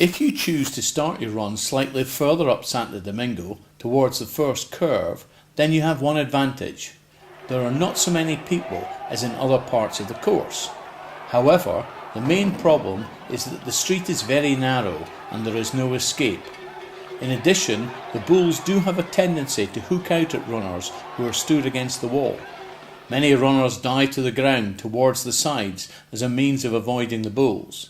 If you choose to start your run slightly further up Santo Domingo towards the first curve, then you have one advantage. There are not so many people as in other parts of the course. However, the main problem is that the street is very narrow and there is no escape. In addition, the bulls do have a tendency to hook out at runners who are stood against the wall. Many runners dive to the ground towards the sides as a means of avoiding the bulls.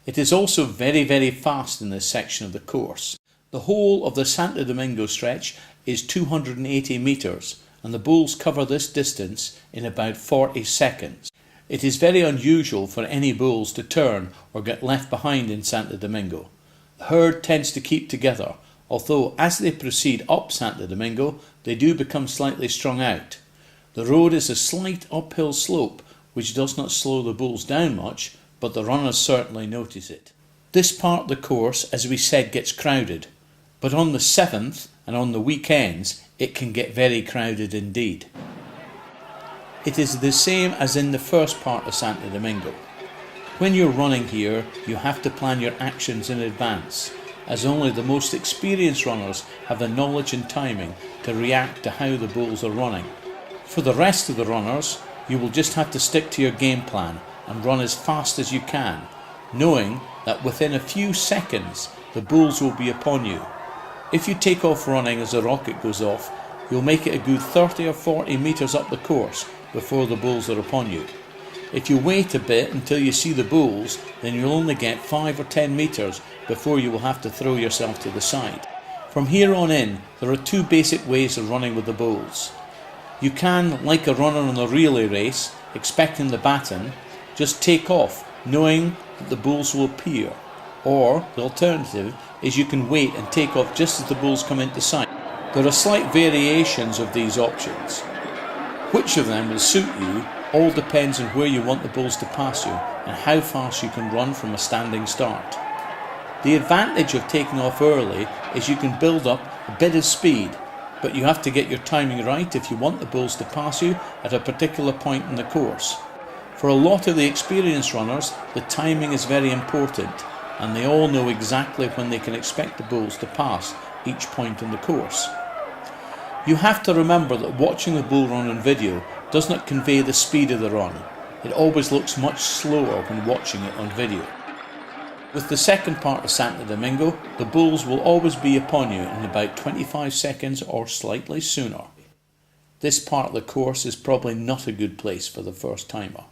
It is also very fast in this section of the course. The whole of the Santo Domingo stretch is 280 metres and the bulls cover this distance in about 40 seconds. It is very unusual for any bulls to turn or get left behind in Santo Domingo. The herd tends to keep together, although as they proceed up Santo Domingo they do become slightly strung out. The road is a slight uphill slope which does not slow the bulls down much, but the runners certainly notice it. This part of the course, as we said, gets crowded, but on the 7th and on the weekends it can get very crowded indeed. It is the same as in the first part of Santo Domingo. When you're running here, you have to plan your actions in advance, as only the most experienced runners have the knowledge and timing to react to how the bulls are running. For the rest of the runners, you will just have to stick to your game plan and run as fast as you can, knowing that within a few seconds the bulls will be upon you. If you take off running as a rocket goes off, you'll make it a good 30 or 40 metres up the course before the bulls are upon you. If you wait a bit until you see the bulls, then you'll only get 5 or 10 metres before you will have to throw yourself to the side. From here on in, there are two basic ways of running with the bulls. You can, like a runner in a relay race, expecting the baton, just take off, knowing that the bulls will appear. Or, the alternative is you can wait and take off just as the bulls come into sight. There are slight variations of these options. Which of them will suit you all depends on where you want the bulls to pass you and how fast you can run from a standing start. The advantage of taking off early is you can build up a bit of speed, but you have to get your timing right if you want the bulls to pass you at a particular point in the course. For a lot of the experienced runners, the timing is very important, and they all know exactly when they can expect the bulls to pass each point in the course. You have to remember that watching the bull run on video does not convey the speed of the run. It always looks much slower when watching it on video. With the second part of Santo Domingo, the bulls will always be upon you in about 25 seconds or slightly sooner. This part of the course is probably not a good place for the first timer.